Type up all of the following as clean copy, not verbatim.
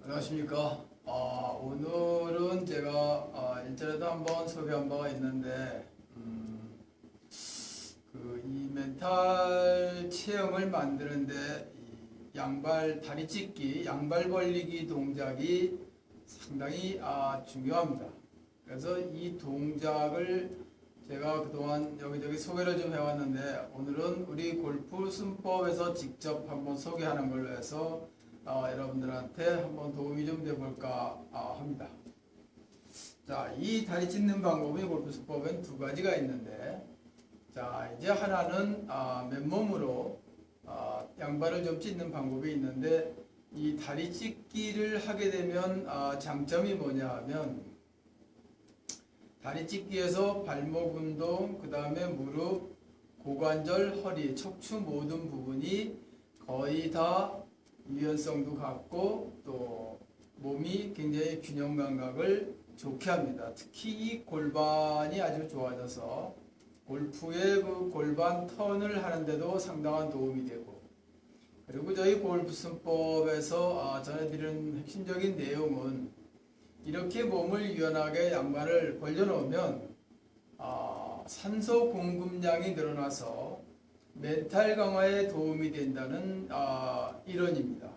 안녕하십니까. 오늘은 제가 일전에도 한번 소개한 바가 있는데 이 멘탈 체형을 만드는데 이 양발 다리 찢기, 양발 벌리기 동작이 상당히 중요합니다. 그래서 이 동작을 제가 그동안 여기저기 소개를 좀 해왔는데 오늘은 우리 골프 순법에서 직접 한번 소개하는 걸로 해서 여러분들한테 한번 도움이 좀 돼볼까 합니다. 자, 이 다리 찢는 방법이 골프 수법엔 두 가지가 있는데, 자, 이제 하나는 맨몸으로 양발을 좀 찢는 방법이 있는데, 이 다리 찢기를 하게 되면 장점이 뭐냐 하면, 다리 찢기에서 발목 운동, 그 다음에 무릎, 고관절, 허리, 척추 모든 부분이 거의 다 유연성도 갖고 또 몸이 굉장히 균형 감각을 좋게 합니다. 특히 이 골반이 아주 좋아져서 골프의 그 골반 턴을 하는데도 상당한 도움이 되고, 그리고 저희 골프 순법에서 전해드리는 핵심적인 내용은 이렇게 몸을 유연하게 양발을 벌려놓으면 산소 공급량이 늘어나서 멘탈 강화에 도움이 된다는 이론입니다.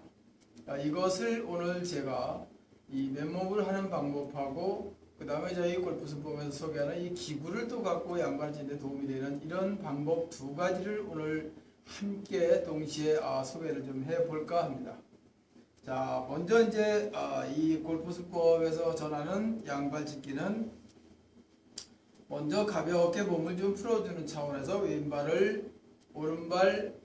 이것을 오늘 제가 이 맨몸을 하는 방법하고 그 다음에 저희 골프 순법에서 소개하는 이 기구를 또 갖고 양발 찢는 데 도움이 되는 이런 방법 두 가지를 오늘 함께 동시에 소개를 좀 해볼까 합니다. 자, 먼저 이제 이 골프 순법에서 전하는 양발 찢기는 먼저 가볍게 몸을 좀 풀어주는 차원에서 왼발을 오른발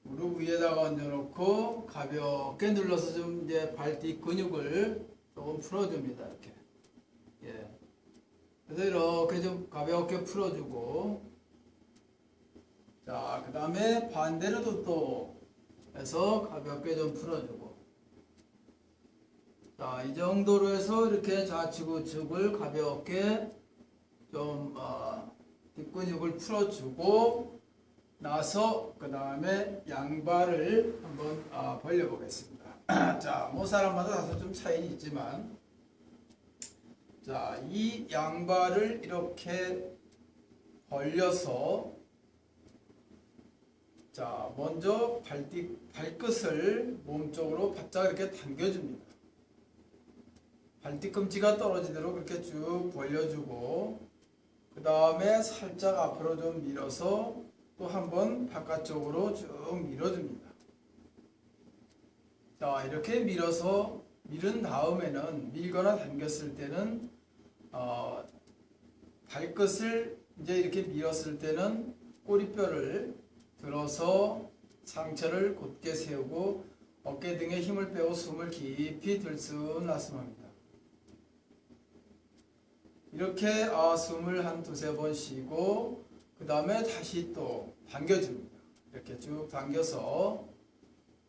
무릎 위에다가 얹어놓고 가볍게 눌러서 좀 이제 발뒤 근육을 조금 풀어줍니다. 이렇게. 예. 그래서 이렇게 좀 가볍게 풀어주고, 자, 그 다음에 반대로도 또 해서 가볍게 좀 풀어주고, 자, 이 정도로 해서 이렇게 좌측 우측을 가볍게 좀 뒷근육을 풀어주고 나서 그 다음에 양발을 한번 벌려보겠습니다. 자, 뭐 사람마다 다소 좀 차이는 있지만, 자, 이 양발을 이렇게 벌려서, 자, 먼저 발끝을 몸쪽으로 바짝 이렇게 당겨줍니다. 발뒤꿈치가 떨어지도록 그렇게 쭉 벌려주고, 그 다음에 살짝 앞으로 좀 밀어서 또 한번 바깥쪽으로 쭉 밀어줍니다. 자, 이렇게 밀어서 밀은 다음에는 밀거나 당겼을 때는 발끝을 이제 이렇게 밀었을 때는 꼬리뼈를 들어서 상체를 곧게 세우고 어깨 등에 힘을 빼고 숨을 깊이 들숨날숨합니다. 이렇게 숨을 한 두세 번 쉬고 그 다음에 다시 또 당겨줍니다. 이렇게 쭉 당겨서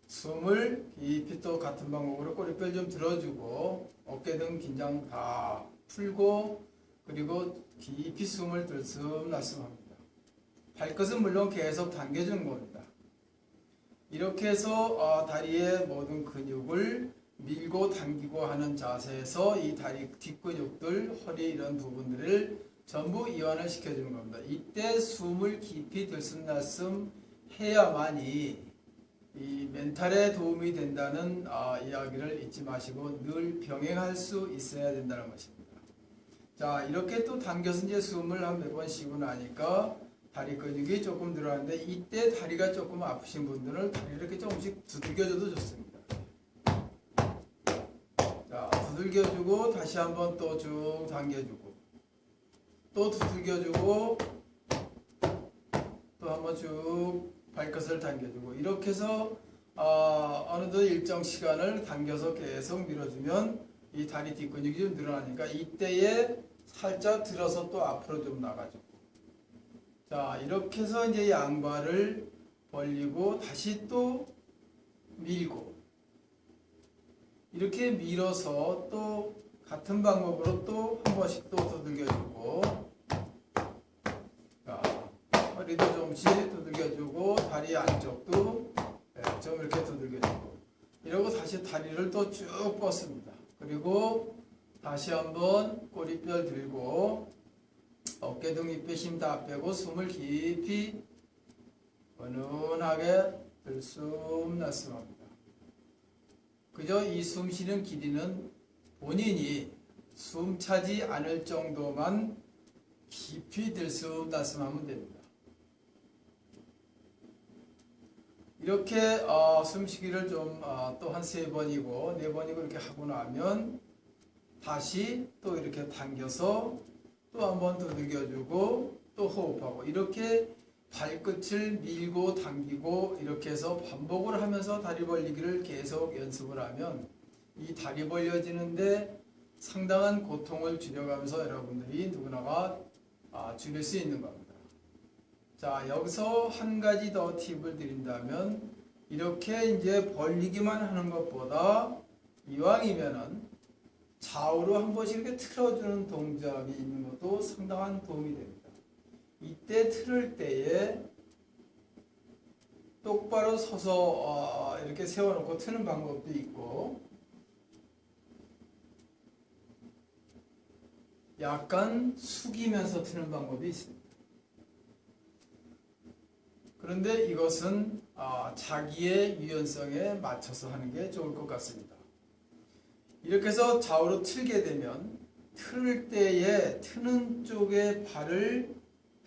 숨을 깊이 또 같은 방법으로 꼬리뼈를 좀 들어주고 어깨 등 긴장 다 풀고 그리고 깊이 숨을 들숨날숨합니다. 발끝은 물론 계속 당겨주는 겁니다. 이렇게 해서 다리의 모든 근육을 밀고 당기고 하는 자세에서 이 다리 뒷근육들, 허리 이런 부분들을 전부 이완을 시켜주는 겁니다. 이때 숨을 깊이 들숨날숨 해야만이 이 멘탈에 도움이 된다는 이야기를 잊지 마시고 늘 병행할 수 있어야 된다는 것입니다. 자, 이렇게 또 당겨서 이제 숨을 한 몇 번 쉬고 나니까 다리 근육이 조금 늘어나는데 이때 다리가 조금 아프신 분들은 다리를 이렇게 조금씩 두들겨줘도 좋습니다. 두들겨주고 다시 한번 또 쭉 당겨주고 또 두들겨주고 또 한번 쭉 발끝을 당겨주고 이렇게 해서 어느덧 일정 시간을 당겨서 계속 밀어주면 이 다리 뒷근육이 좀 늘어나니까 이때에 살짝 들어서 또 앞으로 좀 나가주고, 자, 이렇게 해서 이제 양발을 벌리고 다시 또 밀고 이렇게 밀어서 또 같은 방법으로 또 한 번씩 또 두들겨주고, 자, 허리도 조금씩 두들겨주고 다리 안쪽도 좀 이렇게 두들겨주고, 이러고 다시 다리를 또 쭉 뻗습니다. 그리고 다시 한번 꼬리뼈 들고 어깨 등 윗배 힘 다 빼고 숨을 깊이 은은하게 들숨 날숨합니다. 그저 이 숨 쉬는 길이는 본인이 숨 차지 않을 정도만 깊이 들숨 날숨하면 됩니다. 이렇게 숨쉬기를 좀 또 한 3번이고 4번이고 이렇게 하고 나면 다시 또 이렇게 당겨서 또 한 번 두들겨주고 또 호흡하고 이렇게 발끝을 밀고 당기고 이렇게 해서 반복을 하면서 다리 벌리기를 계속 연습을 하면 이 다리 벌려지는데 상당한 고통을 줄여가면서 여러분들이 누구나가 줄일 수 있는 겁니다. 자, 여기서 한 가지 더 팁을 드린다면 이렇게 이제 벌리기만 하는 것보다 이왕이면은 좌우로 한 번씩 이렇게 틀어주는 동작이 있는 것도 상당한 도움이 됩니다. 이때 틀을 때에 똑바로 서서 이렇게 세워놓고 트는 방법도 있고 약간 숙이면서 트는 방법이 있습니다. 그런데 이것은 자기의 유연성에 맞춰서 하는 게 좋을 것 같습니다. 이렇게 해서 좌우로 틀게 되면 틀을 때에 트는 쪽에 발을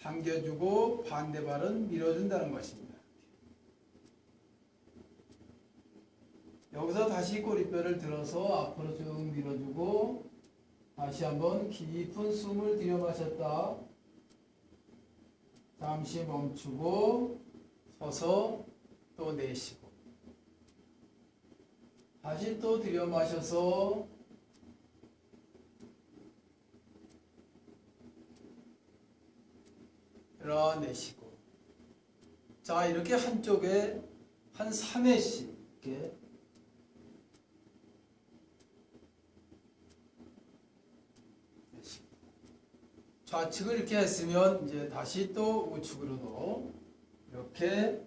당겨주고 반대 발은 밀어준다는 것입니다. 여기서 다시 꼬리뼈를 들어서 앞으로 쭉 밀어주고 다시 한번 깊은 숨을 들여 마셨다. 잠시 멈추고 서서 또 내쉬고 다시 또 들여 마셔서 내쉬고 자 이렇게 한쪽에 한 3회씩 이렇게 내쉬고 좌측을 이렇게 했으면 이제 다시 또 우측으로도 이렇게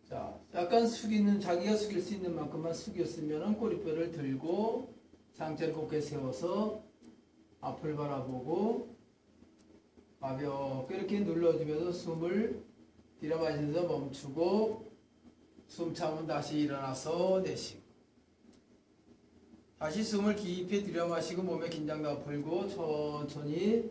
자 약간 숙이는 자기가 숙일 수 있는 만큼만 숙였으면 꼬리뼈를 들고 상체를 곧게 세워서 앞을 바라보고 가볍게 이렇게 눌러주면서 숨을 들여마시면서 멈추고 숨 참으면 다시 일어나서 내쉬고 다시 숨을 깊이 들여마시고 몸의 긴장도 풀고 천천히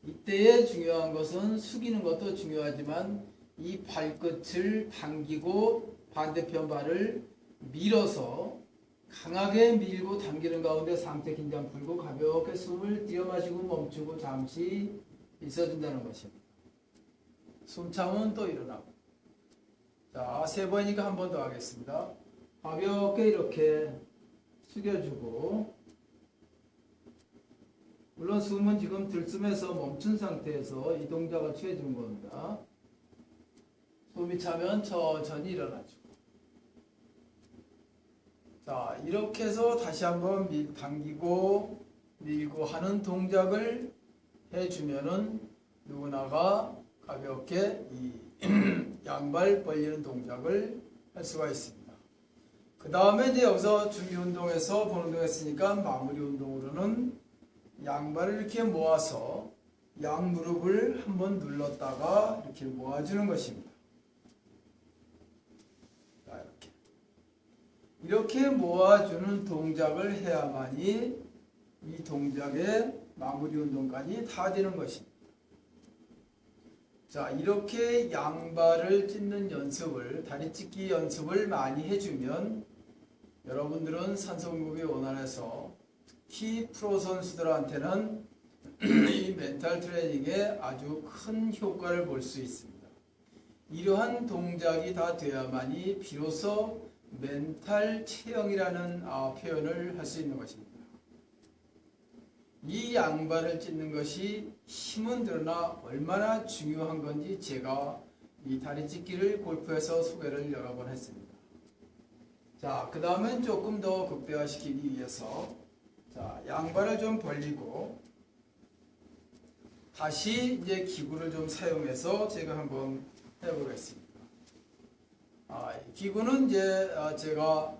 이때에 중요한 것은 숙이는 것도 중요하지만 이 발끝을 당기고 반대편 발을 밀어서 강하게 밀고 당기는 가운데 상체 긴장 풀고 가볍게 숨을 들여 마시고 멈추고 잠시 있어준다는 것입니다. 숨 참으면 또 일어나고 자 3번이니까 한 번 더 하겠습니다. 가볍게 이렇게 숙여주고 물론 숨은 지금 들숨에서 멈춘 상태에서 이 동작을 취해주는 겁니다. 숨이 차면 천천히 일어나주고 자 이렇게 해서 다시 한번 당기고 밀고 하는 동작을 해주면은 누구나가 가볍게 이 양발 벌리는 동작을 할 수가 있습니다. 그 다음에 이제 여기서 준비 운동에서 본 운동 했으니까 마무리 운동으로는 양발을 이렇게 모아서 양 무릎을 한번 눌렀다가 이렇게 모아주는 것입니다. 이렇게 모아주는 동작을 해야만이 이 동작의 마무리 운동까지 다 되는 것입니다. 자, 이렇게 양발을 찢는 연습을, 다리 찢기 연습을 많이 해주면 여러분들은 산소 공급이 원활해서 특히 프로 선수들한테는 이 멘탈 트레이닝에 아주 큰 효과를 볼 수 있습니다. 이러한 동작이 다 돼야만이 비로소 멘탈 체형이라는 표현을 할 수 있는 것입니다. 이 양발을 찢는 것이 힘은 드러나 얼마나 중요한 건지 제가 이 다리 찢기를 골프에서 소개를 여러 번 했습니다. 자, 그 다음엔 조금 더 극대화시키기 위해서 자, 양발을 좀 벌리고 다시 이제 기구를 좀 사용해서 제가 한번 해보겠습니다. 이 기구는 이제 제가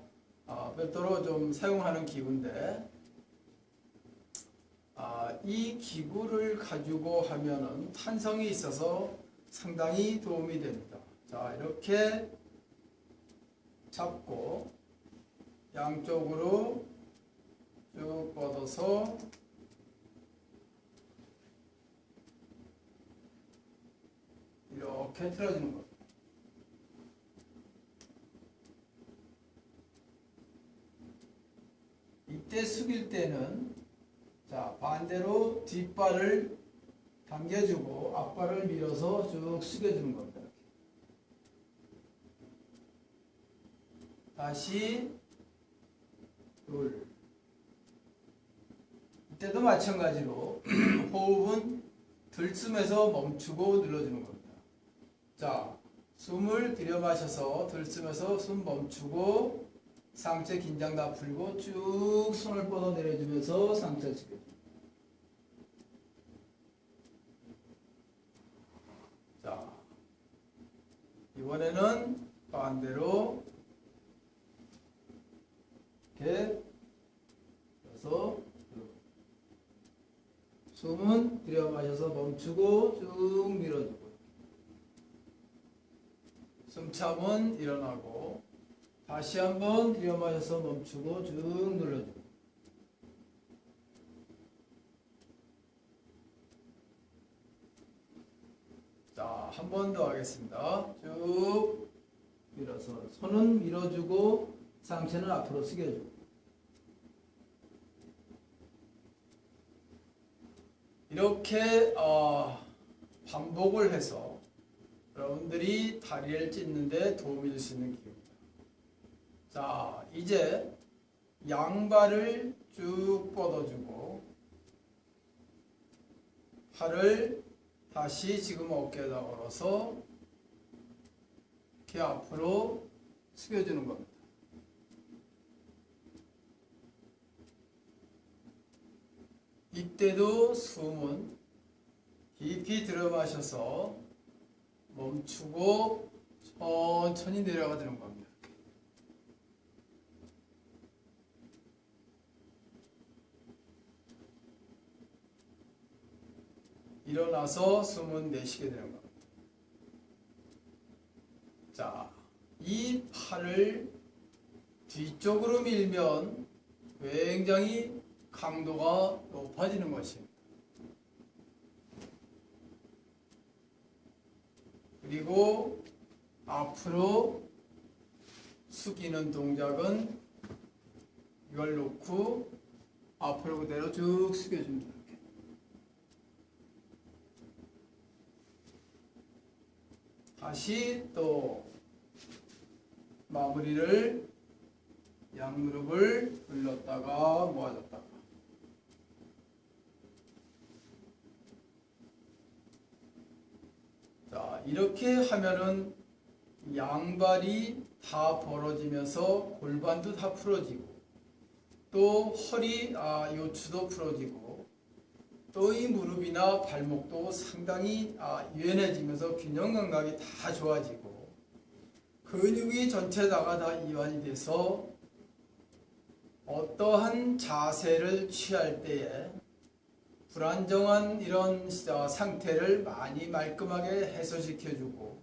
별도로 좀 사용하는 기구인데, 이 기구를 가지고 하면은 탄성이 있어서 상당히 도움이 됩니다. 자, 이렇게 잡고 양쪽으로 쭉 뻗어서 이렇게 틀어주는 겁니다. 이때 숙일 때는 자, 반대로 뒷발을 당겨주고 앞발을 밀어서 쭉 숙여주는 겁니다. 다시 둘. 이때도 마찬가지로 호흡은 들숨에서 멈추고 눌러주는 겁니다. 자, 숨을 들여 마셔서 들숨에서 숨 멈추고 상체 긴장 다 풀고 쭉 손을 뻗어 내려주면서 상체 숙여줍니다. 자, 이번에는 반대로 이렇게 해서 숨은 들여 마셔서 멈추고 쭉 밀어주고, 숨참은 일어나고 다시 한번 들여 마셔서 멈추고 쭉 눌러주고. 자, 한 번 더 하겠습니다. 쭉 밀어서 손은 밀어주고 상체는 앞으로 숙여주고. 이렇게 반복을 해서 여러분들이 다리를 찢는 데 도움이 될 수 있는 기구입니다. 자, 이제 양발을 쭉 뻗어주고 팔을 다시 지금 어깨에다 걸어서 이렇게 앞으로 숙여주는 겁니다. 이때도 숨은 깊이 들여 마셔서 멈추고 천천히 내려가는 겁니다. 일어나서 숨은 내쉬게 되는 겁니다. 자, 이 팔을 뒤쪽으로 밀면 굉장히 강도가 높아지는 것입니다. 그리고 앞으로 숙이는 동작은 이걸 놓고 앞으로 그대로 쭉 숙여줍니다. 이렇게. 다시 또 마무리를 양무릎을 눌렀다가 모아줬다가. 자, 이렇게 하면은 양발이 다 벌어지면서 골반도 다 풀어지고 또 허리 요추도 풀어지고 또 이 무릎이나 발목도 상당히 유연해지면서 균형 감각이 다 좋아지고 근육이 전체다가 다 이완이 돼서 어떠한 자세를 취할 때에 불안정한 이런 상태를 많이 말끔하게 해소시켜주고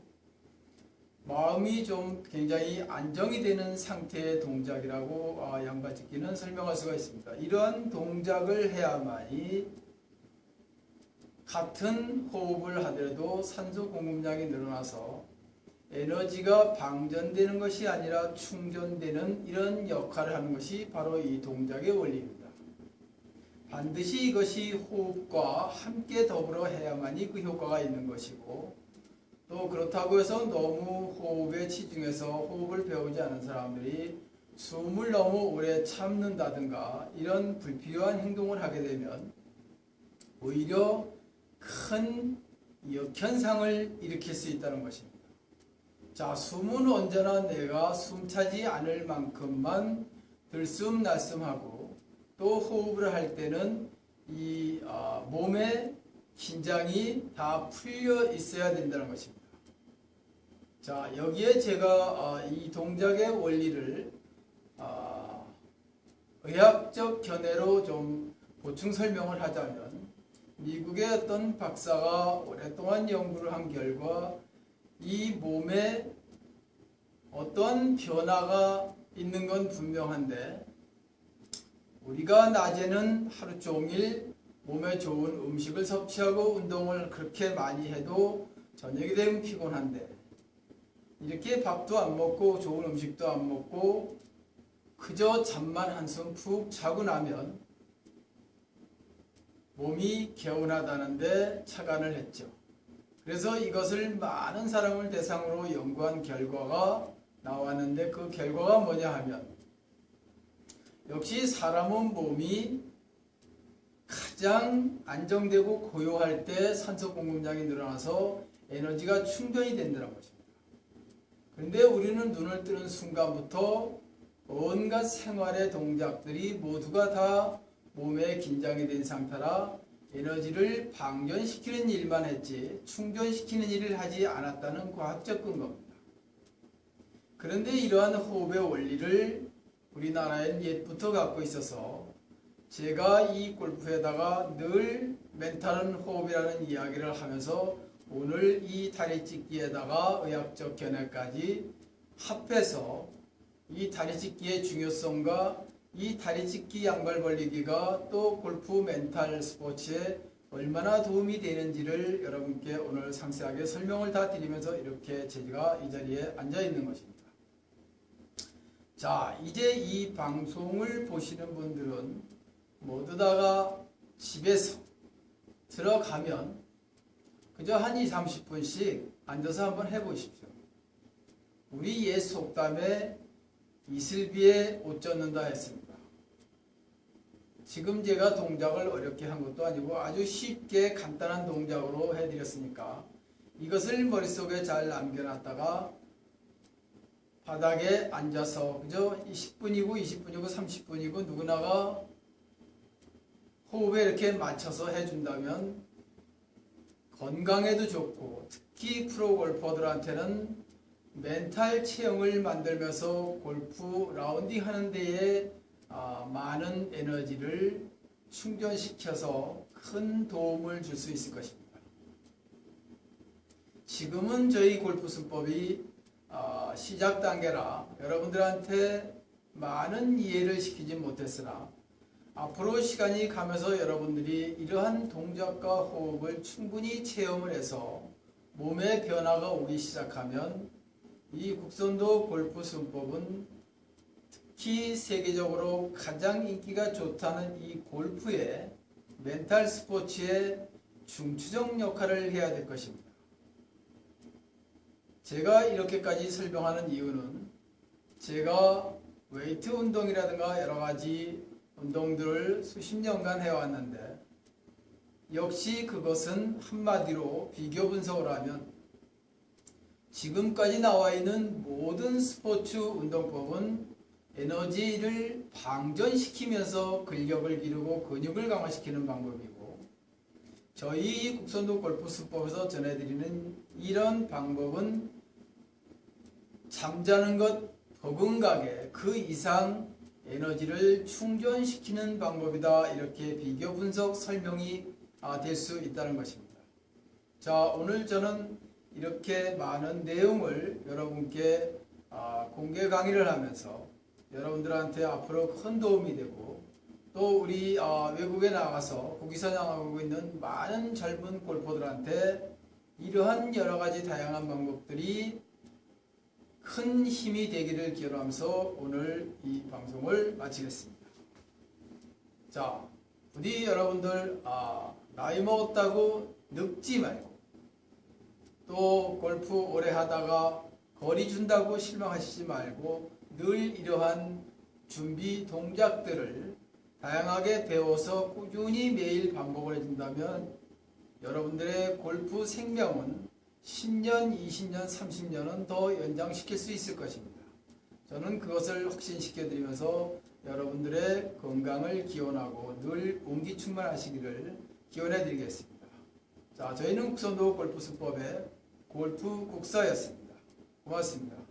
마음이 좀 굉장히 안정이 되는 상태의 동작이라고 양발짓기는 설명할 수가 있습니다. 이러한 동작을 해야만이 같은 호흡을 하더라도 산소 공급량이 늘어나서 에너지가 방전되는 것이 아니라 충전되는 이런 역할을 하는 것이 바로 이 동작의 원리입니다. 반드시 이것이 호흡과 함께 더불어 해야만이 그 효과가 있는 것이고 또 그렇다고 해서 너무 호흡에 치중해서 호흡을 배우지 않은 사람들이 숨을 너무 오래 참는다든가 이런 불필요한 행동을 하게 되면 오히려 큰 역현상을 일으킬 수 있다는 것입니다. 자, 숨은 언제나 내가 숨차지 않을 만큼만 들숨 날숨하고 또 호흡을 할 때는 이 몸의 긴장이 다 풀려 있어야 된다는 것입니다. 자, 여기에 제가 이 동작의 원리를 의학적 견해로 좀 보충 설명을 하자면, 미국의 어떤 박사가 오랫동안 연구를 한 결과 이 몸에 어떤 변화가 있는 건 분명한데, 우리가 낮에는 하루 종일 몸에 좋은 음식을 섭취하고 운동을 그렇게 많이 해도 저녁이 되면 피곤한데, 이렇게 밥도 안 먹고 좋은 음식도 안 먹고 그저 잠만 한숨 푹 자고 나면 몸이 개운하다는데 착안을 했죠. 그래서 이것을 많은 사람을 대상으로 연구한 결과가 나왔는데, 그 결과가 뭐냐 하면, 역시 사람은 몸이 가장 안정되고 고요할 때 산소 공급량이 늘어나서 에너지가 충전이 된다는 것입니다. 그런데 우리는 눈을 뜨는 순간부터 온갖 생활의 동작들이 모두가 다 몸에 긴장이 된 상태라 에너지를 방전시키는 일만 했지 충전시키는 일을 하지 않았다는 과학적 근거입니다. 그런데 이러한 호흡의 원리를 우리나라엔 옛부터 갖고 있어서 제가 이 골프에다가 늘 멘탈은 호흡이라는 이야기를 하면서 오늘 이 다리찢기에다가 의학적 견해까지 합해서 이 다리찢기의 중요성과 이 다리찢기 양발 벌리기가 또 골프 멘탈 스포츠에 얼마나 도움이 되는지를 여러분께 오늘 상세하게 설명을 다 드리면서 이렇게 제가 이 자리에 앉아 있는 것입니다. 자, 이제 이 방송을 보시는 분들은 모두 다가 집에서 들어가면 그저 한 20-30분씩 앉아서 한번 해보십시오. 우리 옛 속담에 이슬비에 옷 젖는다 했습니다. 지금 제가 동작을 어렵게 한 것도 아니고 아주 쉽게 간단한 동작으로 해드렸으니까 이것을 머릿속에 잘 남겨놨다가 바닥에 앉아서 그저 10분이고 20분이고 30분이고 누구나가 호흡에 이렇게 맞춰서 해준다면 건강에도 좋고, 특히 프로 골퍼들한테는 멘탈 체형을 만들면서 골프 라운딩 하는 데에 많은 에너지를 충전시켜서 큰 도움을 줄 수 있을 것입니다. 지금은 저희 골프 순법이 시작 단계라 여러분들한테 많은 이해를 시키지 못했으나 앞으로 시간이 가면서 여러분들이 이러한 동작과 호흡을 충분히 체험을 해서 몸의 변화가 오기 시작하면 이 국선도 골프 순법은 특히 세계적으로 가장 인기가 좋다는 이 골프의 멘탈 스포츠의 중추적 역할을 해야 될 것입니다. 제가 이렇게까지 설명하는 이유는 제가 웨이트 운동이라든가 여러 가지 운동들을 수십 년간 해왔는데, 역시 그것은 한마디로 비교 분석을 하면 지금까지 나와 있는 모든 스포츠 운동법은 에너지를 방전시키면서 근력을 기르고 근육을 강화시키는 방법이고, 저희 국선도 골프 수법에서 전해드리는 이런 방법은 잠자는 것 버금가게 그 이상 에너지를 충전시키는 방법이다. 이렇게 비교 분석 설명이 될 수 있다는 것입니다. 자, 오늘 저는 이렇게 많은 내용을 여러분께 공개 강의를 하면서 여러분들한테 앞으로 큰 도움이 되고, 또 우리 외국에 나가서 국위선양하고 있는 많은 젊은 골퍼들한테 이러한 여러 가지 다양한 방법들이 큰 힘이 되기를 기원하면서 오늘 이 방송을 마치겠습니다. 자, 부디 여러분들 나이 먹었다고 늙지 말고, 또 골프 오래 하다가 거리 준다고 실망하시지 말고 늘 이러한 준비 동작들을 다양하게 배워서 꾸준히 매일 반복을 해준다면 여러분들의 골프 생명은 10년, 20년, 30년은 더 연장시킬 수 있을 것입니다. 저는 그것을 확신시켜드리면서 여러분들의 건강을 기원하고 늘 운기 충만하시기를 기원해드리겠습니다. 자, 저희는 국선도 골프 수법의 골프 국사였습니다. 고맙습니다.